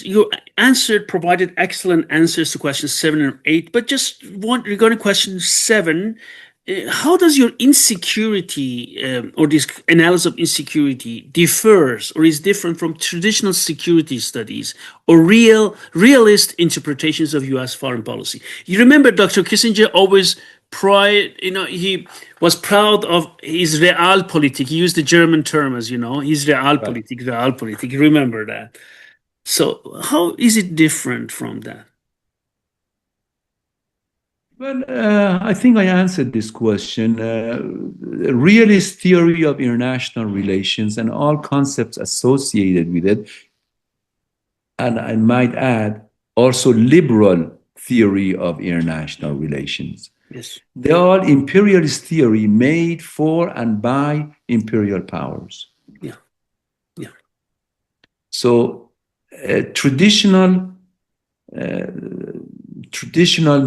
You answered, provided excellent answers to questions 7 and 8, but just one regarding question 7. How does your insecurity or this analysis of insecurity differs or is different from traditional security studies or realist interpretations of U.S. foreign policy? You remember Dr. Kissinger always he was proud of his realpolitik. He used the German term, as you know, his realpolitik. You remember that. So how is it different from that? Well, I think I answered this question. Realist theory of international relations and all concepts associated with it, and I might add, also liberal theory of international relations. Yes. They are imperialist theory made for and by imperial powers. Yeah. Yeah. So traditional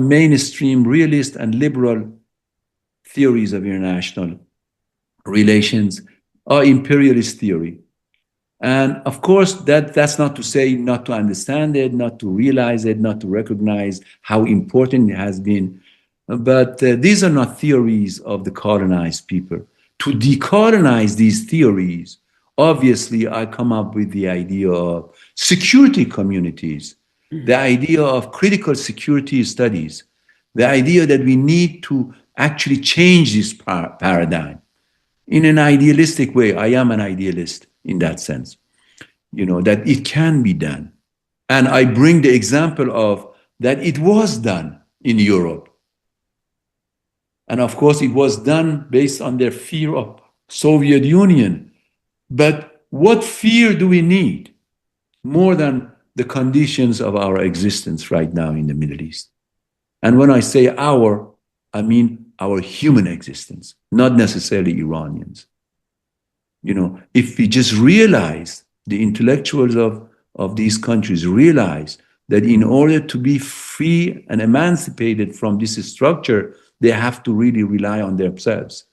mainstream realist and liberal theories of international relations are imperialist theory. And of course, that's not to say not to understand it, not to realize it, not to recognize how important it has been. But these are not theories of the colonized people. To decolonize these theories, obviously, I come up with the idea of security communities, the idea of critical security studies, the idea that we need to actually change this paradigm in an idealistic way. I am an idealist in that sense, that it can be done. And I bring the example of that it was done in Europe. And of course, it was done based on their fear of Soviet Union. But what fear do we need more than the conditions of our existence right now in the Middle East? And when I say our, I mean our human existence, not necessarily Iranians. If we just realize, the intellectuals of these countries realize that in order to be free and emancipated from this structure, they have to really rely on themselves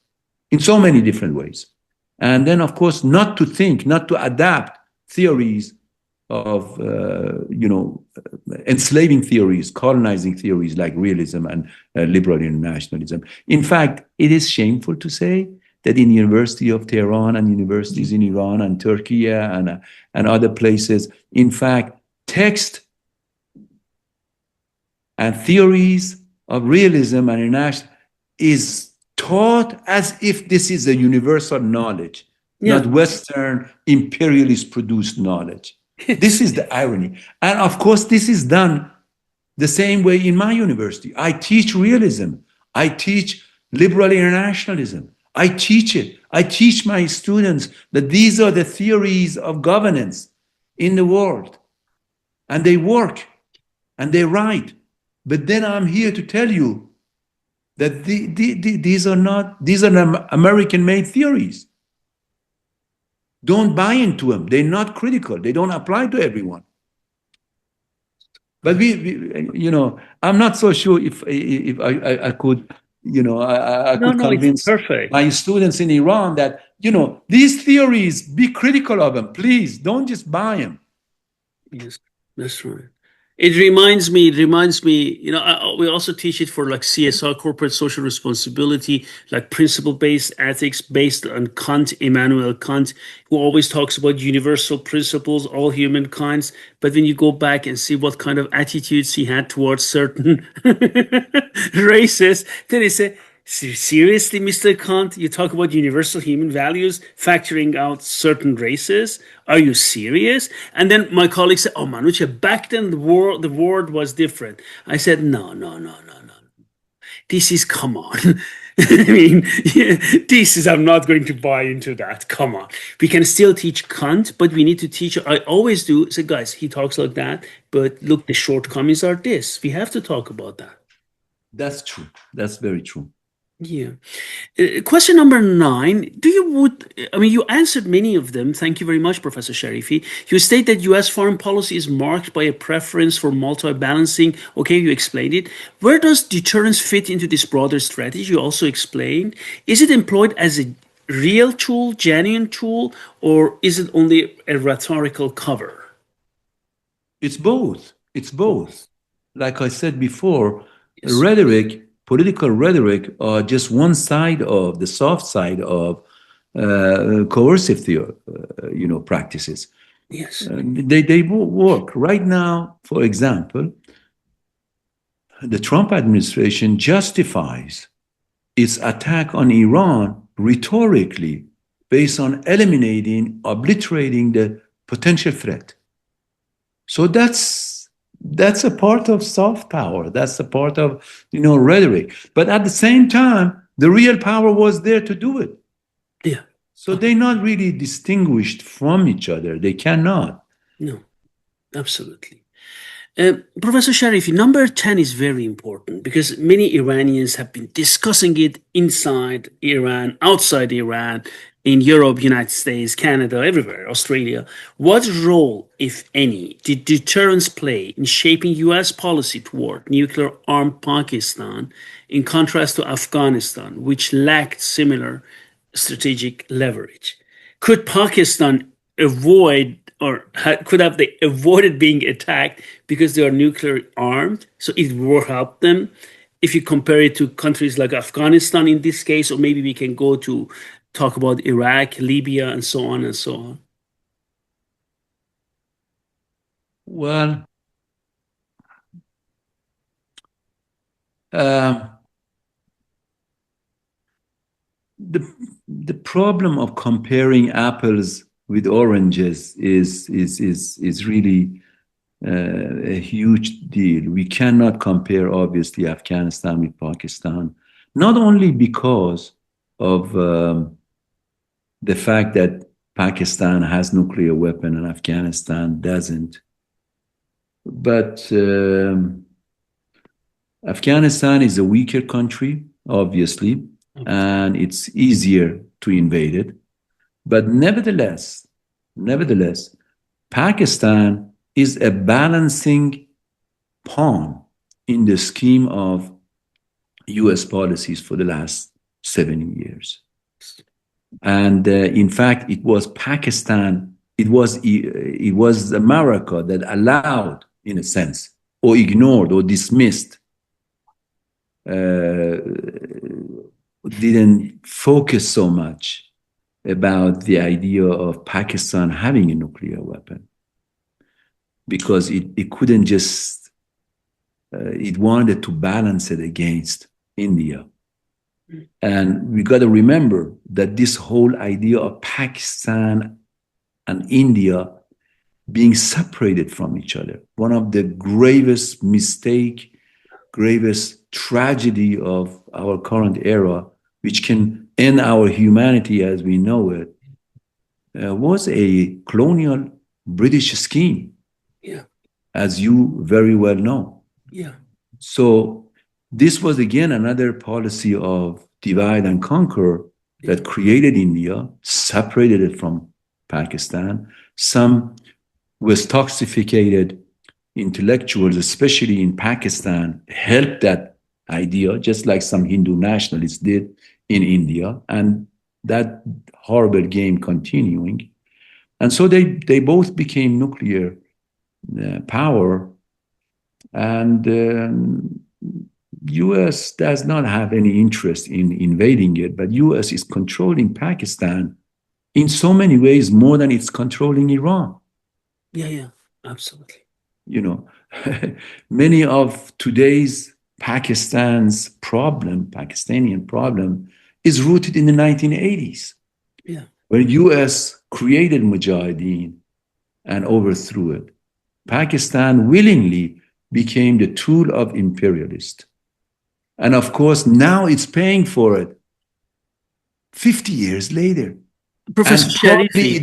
in so many different ways. And then, of course, not to adapt theories of, enslaving theories, colonizing theories like realism and liberal internationalism. In fact, it is shameful to say that in University of Tehran and universities in Iran and Turkey and other places, in fact, text and theories of realism and international is taught as if this is a universal knowledge, not Western imperialist produced knowledge. This is the irony. And of course, this is done the same way in my university. I teach realism. I teach liberal internationalism. I teach it. I teach my students that these are the theories of governance in the world. And they work and they write. But then I'm here to tell you that these are American-made theories. Don't buy into them. They're not critical. They don't apply to everyone. But I'm not so sure if I could, I could convince my students in Iran that, these theories, be critical of them. Please don't just buy them. Yes, that's right. It reminds me, we also teach it for like CSR, corporate social responsibility, like principle-based ethics based on Kant, Immanuel Kant, who always talks about universal principles, all humankinds. But when you go back and see what kind of attitudes he had towards certain races, then he say, seriously, Mr. Kant, you talk about universal human values, factoring out certain races. Are you serious? And then my colleague said, "Oh, Manucha, back then the world was different." I said, "No, no, no, no, no. This is come on." I mean, yeah, this is I'm not going to buy into that. Come on, we can still teach Kant, but we need to teach. I always do say, guys, he talks like that, but look, the shortcomings are this. We have to talk about that. That's true. That's very true. Yeah. Question number 9. You answered many of them. Thank you very much, Professor Sharifi. You state that US foreign policy is marked by a preference for multi-balancing. Okay, you explained it. Where does deterrence fit into this broader strategy? You also explained. Is it employed as a real tool, genuine tool, or is it only a rhetorical cover? It's both. It's both. Like I said before, Yes. rhetoric, political rhetoric, are just one side of the soft side of coercive practices. Yes. They work right now. For example, the Trump administration justifies its attack on Iran rhetorically based on obliterating the potential threat. So that's a part of soft power. That's a part of rhetoric. But at the same time, the real power was there to do it. Yeah. So they're not really distinguished from each other. They cannot. No, absolutely. Professor Sharifi, number 10 is very important because many Iranians have been discussing it inside Iran, outside Iran, in Europe, United States, Canada, everywhere, Australia. What role, if any, did deterrence play in shaping US policy toward nuclear armed Pakistan in contrast to Afghanistan, which lacked similar strategic leverage? Could Pakistan avoid or could have they avoided being attacked because they are nuclear armed? So it will help them. If you compare it to countries like Afghanistan in this case, or maybe we can go to talk about Iraq, Libya, and so on and so on. Well, um, the problem of comparing apples with oranges is really a huge deal. We cannot compare, obviously, Afghanistan with Pakistan, not only because of the fact that Pakistan has nuclear weapon and Afghanistan doesn't, but Afghanistan is a weaker country, obviously, and it's easier to invade it. But nevertheless, Pakistan is a balancing pawn in the scheme of US policies for the last 70 years. And in fact, it was Pakistan, it was America that allowed, in a sense, or ignored or dismissed, didn't focus so much about the idea of Pakistan having a nuclear weapon, because it couldn't just, it wanted to balance it against India. And we got to remember that this whole idea of Pakistan and India being separated from each other, one of the gravest gravest tragedy of our current era, which can end our humanity as we know it, was a colonial British scheme. Yeah. As you very well know. Yeah. So this was again another policy of divide and conquer that created India, separated it from Pakistan. Some West toxificated intellectuals, especially in Pakistan, helped that idea, just like some Hindu nationalists did in India, and that horrible game continuing. And so they both became nuclear power, And US does not have any interest in invading it, but US is controlling Pakistan in so many ways more than it's controlling Iran. Yeah, yeah, absolutely. You know, many of today's Pakistani problem, is rooted in the 1980s, Yeah, where US created Mujahideen and overthrew it. Pakistan willingly became the tool of imperialists. And of course, now it's paying for it 50 years later. Professor And probably Sharifi.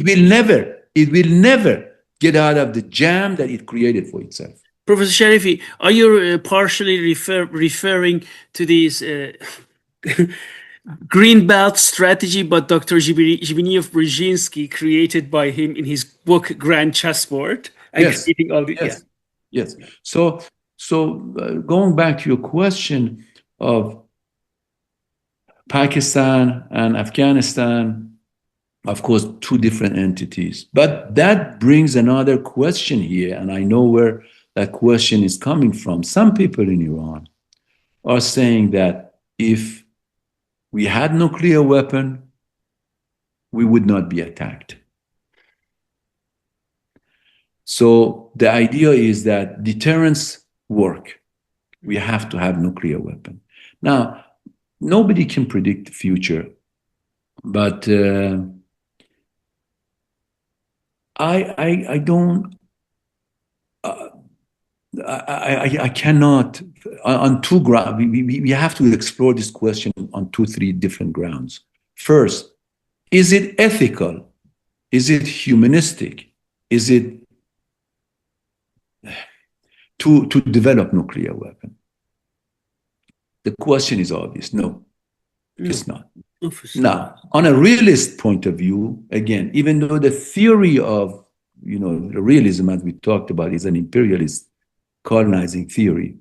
it will never get out of the jam that it created for itself. Professor Sharifi, are you partially referring to these green belt strategy, but Dr. Zbigniew Brzezinski created by him in his book Grand Chessboard, and Yes, creating all the yes, yes. So going back to your question of Pakistan and Afghanistan, of course, two different entities. But that brings another question here, and I know where that question is coming from. Some people in Iran are saying that if we had nuclear weapon, we would not be attacked. So the idea is that deterrence work. We have to have nuclear weapon. Now, nobody can predict the future, but I don't. I cannot on two grounds. We have to explore this question on two, three different grounds. First, is it ethical? Is it humanistic? Is it to develop nuclear weapon? The question is obvious. No, it's not. Now, on a realist point of view, again, even though the theory of the realism, as we talked about, is an imperialist colonizing theory,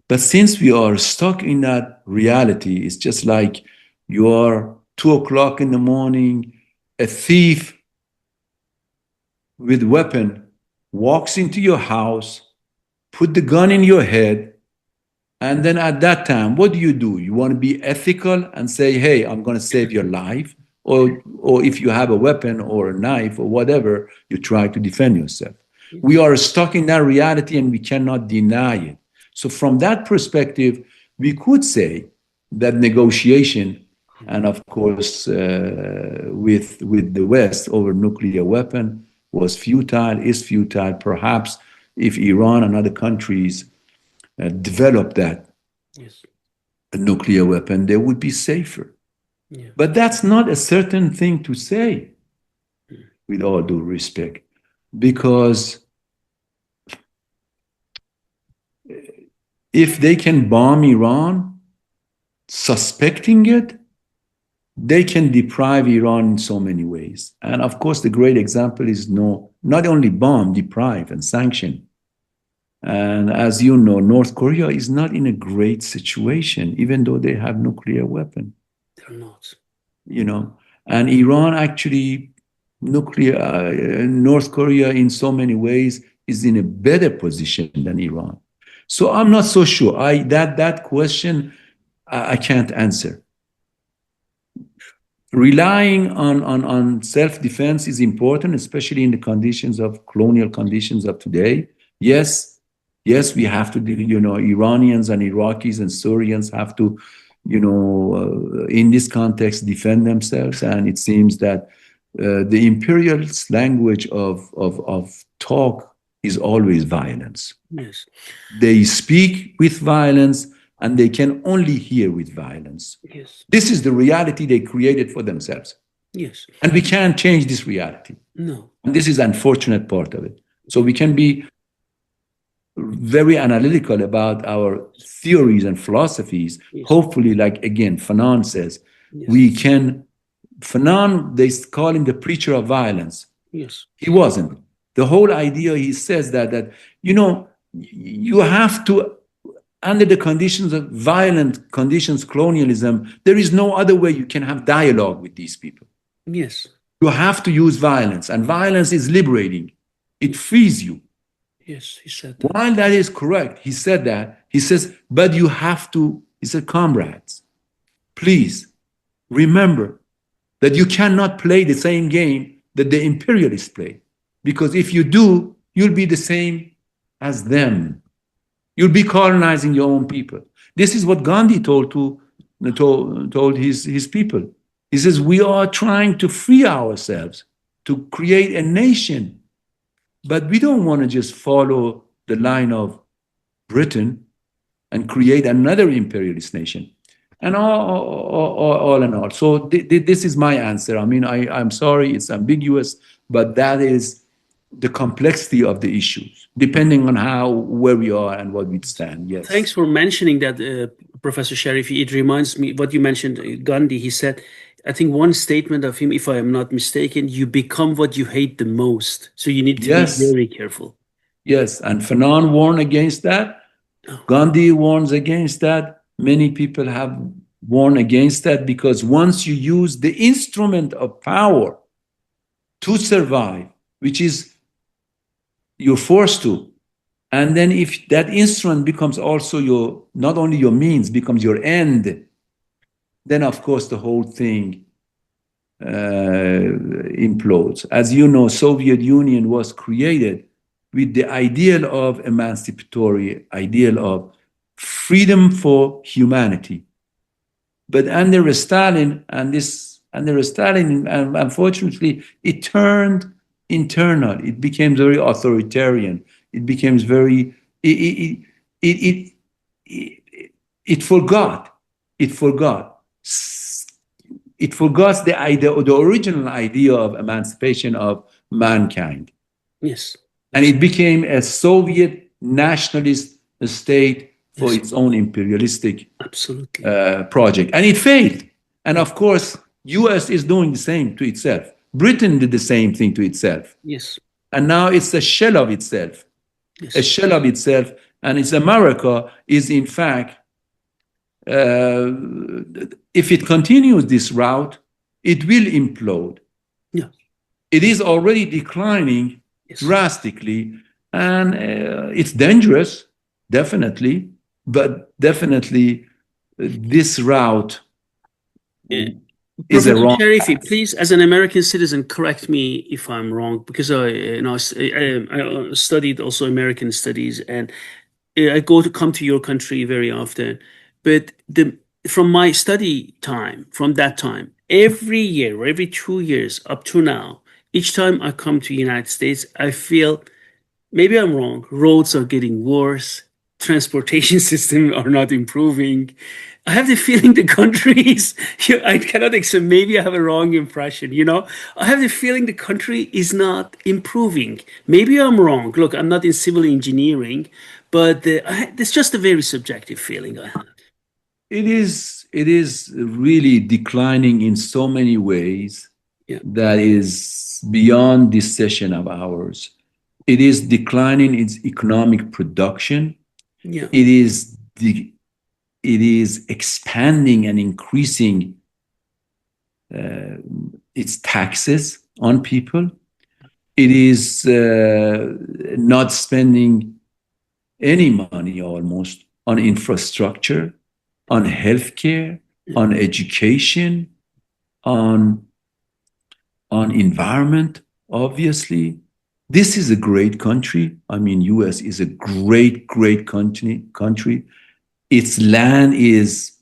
but since we are stuck in that reality, it's just like you are 2 o'clock in the morning, a thief with weapon walks into your house, put the gun in your head, and then at that time, what do? You want to be ethical and say, hey, I'm going to save your life? Or if you have a weapon or a knife or whatever, you try to defend yourself. We are stuck in that reality and we cannot deny it. So from that perspective, we could say that negotiation, and of course, with the West over nuclear weapon was futile, is futile. Perhaps if Iran and other countries develop that a nuclear weapon, they would be safer. Yeah. But that's not a certain thing to say, with all due respect, because if they can bomb Iran, suspecting it, they can deprive Iran in so many ways. And of course, the great example is not only bomb, deprive and sanction. And as you know, North Korea is not in a great situation, even though they have nuclear weapon. They're not. And Iran actually, North Korea in so many ways is in a better position than Iran. So I'm not so sure. That question I can't answer. Relying on self-defense is important, especially in the conditions of colonial conditions of today. Yes, we have to, Iranians and Iraqis and Syrians have to, in this context, defend themselves. And it seems that the imperialist language of talk is always violence. Yes. They speak with violence and they can only hear with violence. Yes. This is the reality they created for themselves. Yes. And we can't change this reality. No. And this is an unfortunate part of it. So we can be very analytical about our theories and philosophies. Yes. Hopefully, like again, Fanon says, yes, we can. Fanon, they call him the preacher of violence. Yes. He wasn't. The whole idea, he says that you have to, under the conditions of violent conditions, colonialism, there is no other way you can have dialogue with these people. Yes. You have to use violence, and violence is liberating. It frees you. Yes, he said that. While that is correct, he said that. He says, but you have to, he said, comrades, please remember that you cannot play the same game that the imperialists play. Because if you do, you'll be the same as them. You'll be colonizing your own people. This is what Gandhi told his people. He says, we are trying to free ourselves, to create a nation, but we don't want to just follow the line of Britain and create another imperialist nation. And all in all. So this is my answer. I mean, I'm sorry, it's ambiguous, but that is the complexity of the issues, depending on where we are and what we stand. Thanks Yes. for mentioning that, Professor Sharifi. It reminds me what you mentioned, Gandhi. He said, I think one statement of him, if I am not mistaken, you become what you hate the most. So you need to be Yes. very careful. Yes. And Fanon warned against that. Oh, Gandhi warns against that. Many people have warned against that because once you use the instrument of power to survive, which is you're forced to, and then if that instrument becomes also your, not only your means, becomes your end, then of course the whole thing implodes. As you know, Soviet Union was created with the ideal of emancipatory, ideal of freedom for humanity. But under Stalin, unfortunately, it turned internal. It became very authoritarian. It became very, it, it forgot, it forgot, it forgot the idea, the original idea of emancipation of mankind. yes. And it became a Soviet nationalist state for Yes, its own imperialistic absolutely. project, and it failed. And of course, U.S. is doing the same to itself. Britain did the same thing to itself, Yes, and now it's a shell of itself, a yes. shell of itself. And its America is, in fact, uh, if it continues this route, it will implode. Yeah, It is already declining yes. drastically, and it's dangerous, definitely, but definitely this route Uh, is a Professor wrong Sharifi, path. please, as an American citizen, correct me if I'm wrong, because I studied also American studies, and I go to come to your country very often. But from my study time, from that time, every year or every 2 years up to now, each time I come to United States, I feel maybe I'm wrong. Roads are getting worse. Transportation systems are not improving. I have the feeling the country is, I cannot explain, maybe I have a wrong impression, I have the feeling the country is not improving. Maybe I'm wrong. Look, I'm not in civil engineering, but it's just a very subjective feeling I have. It is really declining in so many ways Yeah, that is beyond this session of ours. It is declining its economic production. yeah, It is it is expanding and increasing its taxes on people. It is not spending any money almost on infrastructure, on healthcare, yeah, on education, on environment. Obviously, this is a great country. I mean, U.S. is a great country. Its land is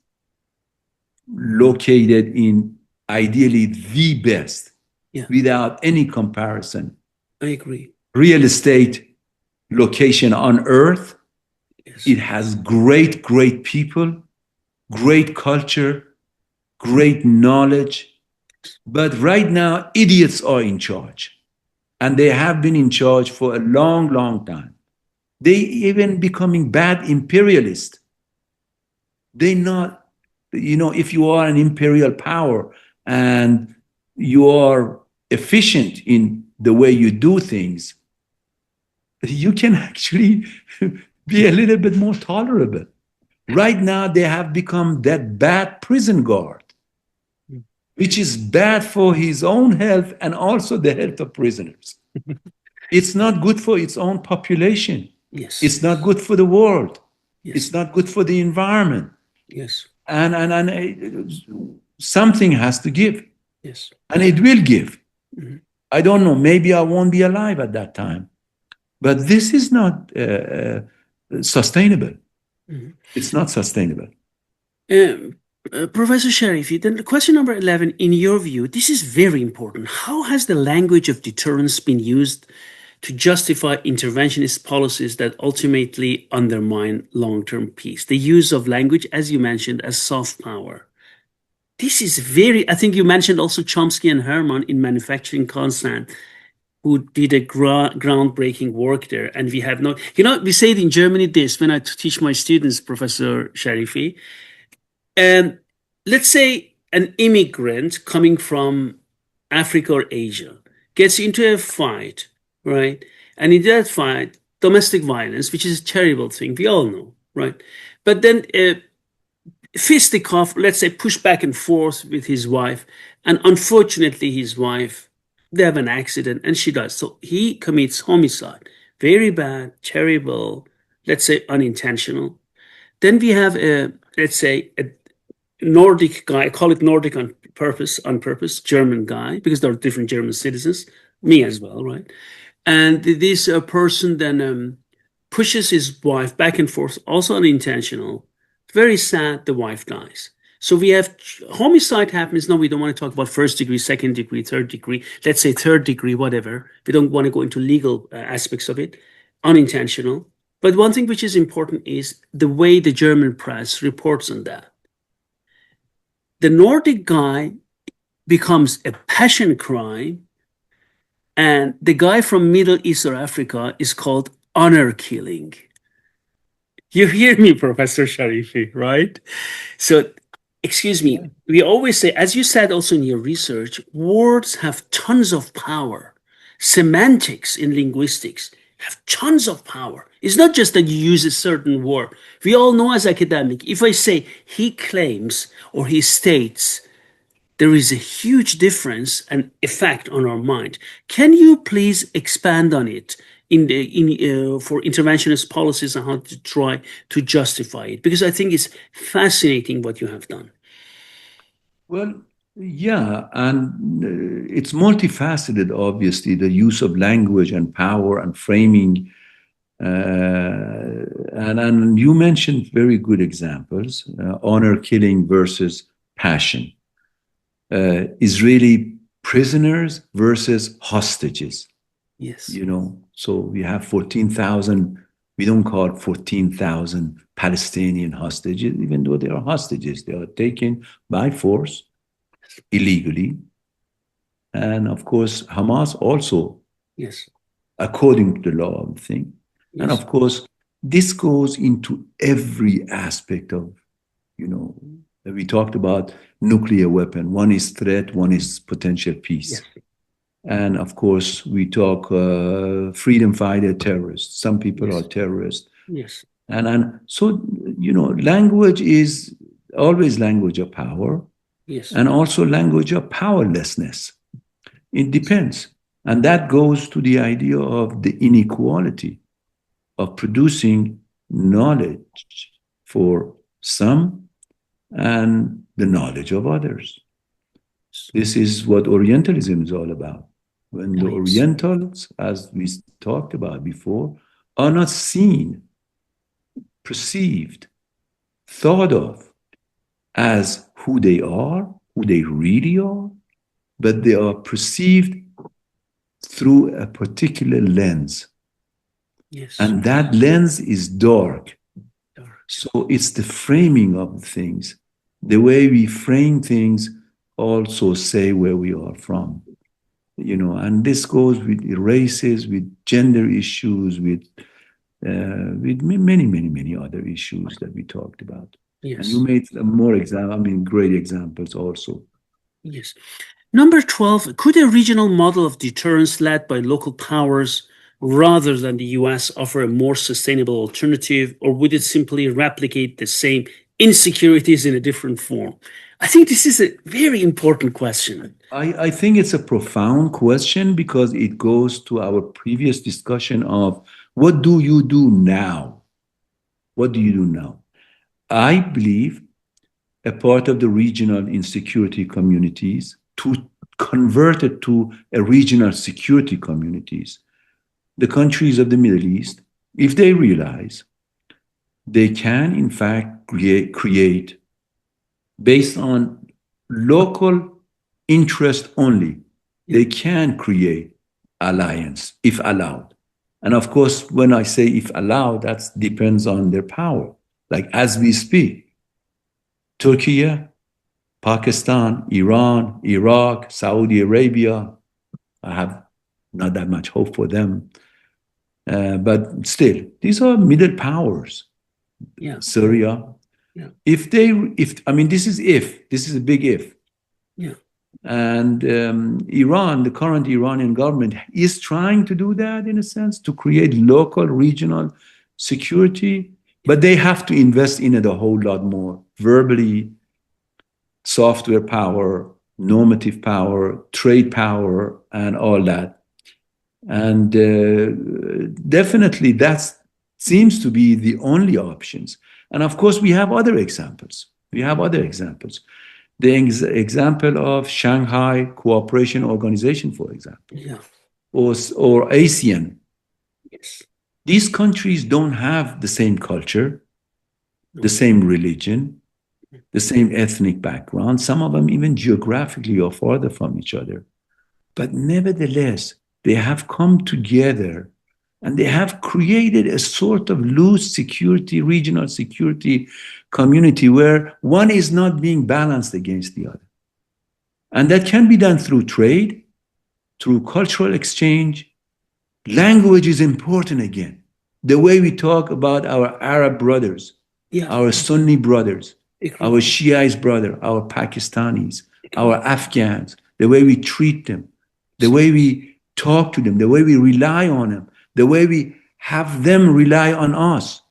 located in ideally the best, yeah. without any comparison, I agree. real estate location on earth. Yes, It has great people, great culture, great knowledge. But right now, idiots are in charge. And they have been in charge for a long time. They even becoming bad imperialists. They not, if you are an imperial power and you are efficient in the way you do things, you can actually be a little bit more tolerable. Right now, they have become that bad prison guard, which is bad for his own health and also the health of prisoners. It's not good for its own population. Yes. It's not good for the world. It's Yes. not good for the environment. Yes. And something has to give, Yes. and it will give. Mhm. I don't know. Maybe I won't be alive at that time, but this is not sustainable. Mhm. It's not sustainable. Um, Professor Sharifi, then question number 11, in your view, this is very important. How has the language of deterrence been used to justify interventionist policies that ultimately undermine long-term peace? The use of language, as you mentioned, as soft power. This is very, I think you mentioned also Chomsky and Herman in Manufacturing Constant, who did a groundbreaking work there. And we have not, we say it in Germany this when I teach my students, Professor Sharifi. And let's say an immigrant coming from Africa or Asia gets into a fight, right? And in that fight, domestic violence, which is a terrible thing, we all know, right? But then fisticuff, let's say, push back and forth with his wife, and unfortunately, his wife, they have an accident and she dies. So he commits homicide. Very bad, terrible, let's say, unintentional. Then we have a, let's say, a Nordic guy. I call it Nordic on purpose, German guy, because there are different German citizens, me as well, right? And this person then pushes his wife back and forth, also unintentional. Very sad, the wife dies. So we have homicide happens. No, we don't want to talk about first degree, second degree, third degree. Let's say third degree, whatever. We don't want to go into legal aspects of it. Unintentional. But one thing which is important is the way the German press reports on that. The Nordic guy becomes a passion crime, and the guy from Middle East or Africa is called honor killing. You hear me, Professor Sharifi, right? So, excuse me, we always say, as you said also in your research, words have tons of power. Semantics in linguistics have tons of power. It's not just that you use a certain word. We all know as academic, if I say he claims or he states, there is a huge difference and effect on our mind. Can you please expand on it for interventionist policies and how to try to justify it? Because I think it's fascinating what you have done. Well, yeah, and it's multifaceted, obviously, the use of language and power and framing. And you mentioned very good examples, honor killing versus passion, Israeli prisoners versus hostages. Yes. So we have 14,000, we don't call it 14,000 Palestinian hostages, even though they are hostages. They are taken by force, illegally. And of course, Hamas also, Yes. according to the law of the thing. And Yes. of course, this goes into every aspect of, we talked about nuclear weapon. One is threat, one is potential peace. Yes. And of course, we talk freedom fighter terrorists. Some people Yes. are terrorists. Yes. And so, language is always language of power Yes. and also language of powerlessness. It depends. And that goes to the idea of the inequality of producing knowledge for some and the knowledge of others. This is what Orientalism is all about. When the Yes. Orientals, as we talked about before, are not seen, perceived, thought of as who they really are, but they are perceived through a particular lens. Yes. And that lens is dark. Dark. So it's the framing of things. The way we frame things also say where we are from. And this goes with races, with gender issues, with many, many, many other issues that we talked about. Yes. And you made great examples also. Yes. Number 12, could a regional model of deterrence led by local powers rather than the US offer a more sustainable alternative, or would it simply replicate the same insecurities in a different form? I think this is a very important question. I think it's a profound question because it goes to our previous discussion of what do you do now? What do you do now? I believe a part of the regional insecurity communities to convert it to a regional security communities. The countries of the Middle East, if they realize they can in fact create based on local interest only, they can create alliance if allowed. And of course, when I say if allowed, that depends on their power. Like as we speak, Turkey, Pakistan, Iran, Iraq, Saudi Arabia, I have not that much hope for them. But still, these are middle powers. Yeah. Syria. Yeah. This is a big if. Yeah. And Iran, the current Iranian government, is trying to do that in a sense to create local, regional security, but they have to invest in it a whole lot more verbally, software power, normative power, trade power, and all that. And definitely that seems to be the only options. And of course, we have other examples. The example of Shanghai Cooperation Organization, for example, or ASEAN. Yes. These countries don't have the same culture, the same religion, the same ethnic background. Some of them even geographically are farther from each other. But nevertheless, they have come together and they have created a sort of loose security, regional security community where one is not being balanced against the other. And that can be done through trade, through cultural exchange. Language is important again. The way we talk about our Arab brothers, our Sunni brothers, our Shiite brother, our Pakistanis, our Afghans, the way we treat them, the way we talk to them, the way we rely on them, the way we have them rely on us,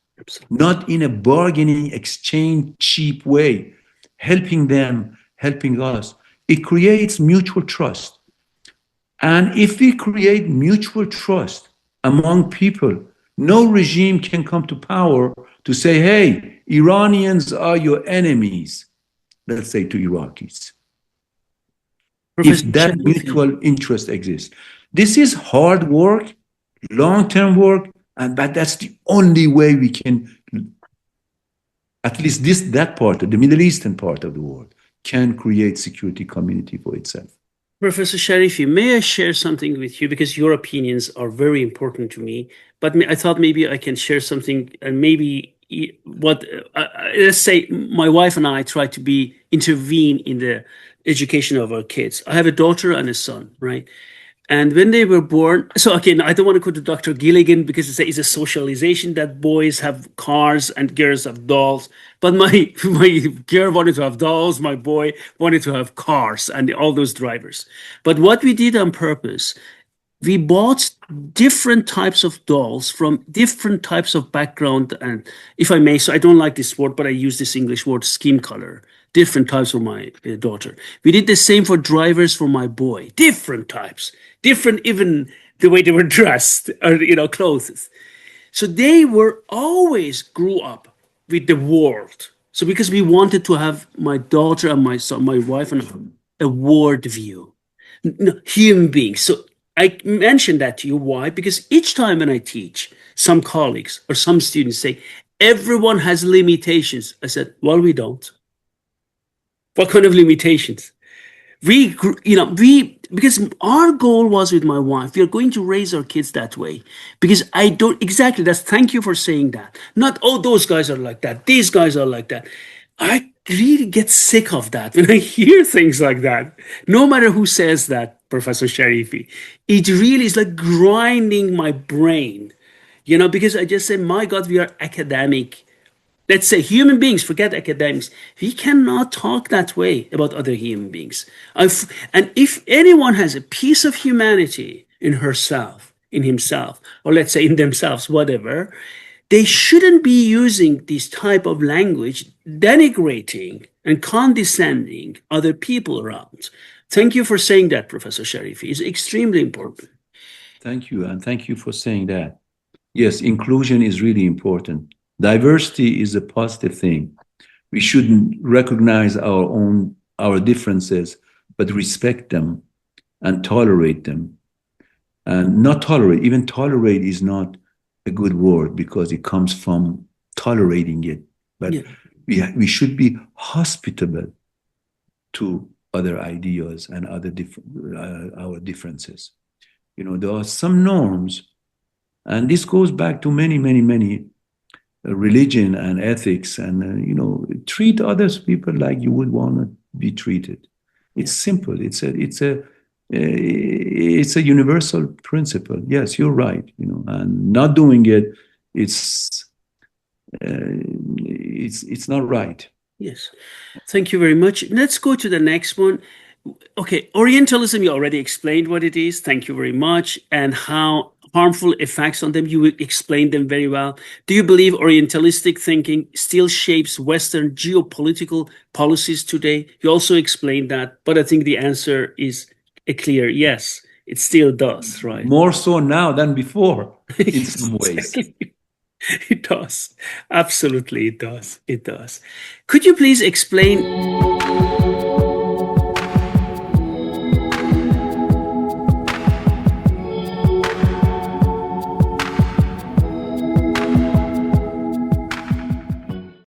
not in a bargaining, exchange, cheap way, helping them, helping us. It creates mutual trust. And if we create mutual trust among people, no regime can come to power to say, hey, Iranians are your enemies, let's say to Iraqis. If that mutual interest exists. This is hard work, long-term work, but that's the only way we can, at least that part of the Middle Eastern part of the world, can create security community for itself. Professor Sharifi, may I share something with you because your opinions are very important to me. But I thought maybe I can share something, and maybe let's say my wife and I try to intervene in the education of our kids. I have a daughter and a son, right? And when they were born, so again, I don't want to go to Dr. Gilligan because it's a socialization that boys have cars and girls have dolls. But my girl wanted to have dolls, my boy wanted to have cars and all those drivers. But what we did on purpose, we bought different types of dolls from different types of background. And if I may, so I don't like this word, but I use this English word, skin color. Different types for my daughter. We did the same for drivers for my boy. Different types. Different even the way they were dressed or, clothes. So they were always grew up with the world. So because we wanted to have my daughter and my son, my wife and a world view. Human beings. So I mentioned that to you. Why? Because each time when I teach, some colleagues or some students say, everyone has limitations. I said, well, we don't. What kind of limitations? Because our goal was with my wife, we are going to raise our kids that way. Because thank you for saying that. Not, oh, those guys are like that. These guys are like that. I really get sick of that when I hear things like that. No matter who says that, Professor Sharifi, it really is like grinding my brain, because I just say, my God, we are academic. Let's say human beings, forget academics. We cannot talk that way about other human beings. And if anyone has a piece of humanity in herself, in himself, or let's say in themselves, whatever, they shouldn't be using this type of language, denigrating and condescending other people around. Thank you for saying that, Professor Sharifi. It's extremely important. Thank you, and thank you for saying that. Yes, inclusion is really important. Diversity is a positive thing. We shouldn't recognize our differences, but respect them and tolerate them. And not tolerate, even tolerate is not a good word because it comes from tolerating it. But we should be hospitable to other ideas and our differences. There are some norms, and this goes back to many religion and ethics, and treat others people like you would want to be treated. It's simple. It's a universal principle. Yes, you're right. And not doing it, it's not right. Yes. Thank you very much. Let's go to the next one. Okay, Orientalism, you already explained what it is. Thank you very much. And how harmful effects on them, you explained them very well. Do you believe Orientalistic thinking still shapes Western geopolitical policies today? You also explained that, but I think the answer is a clear yes, it still does, right? More so now than before, in some ways. It does. Absolutely, it does. It does. Could you please explain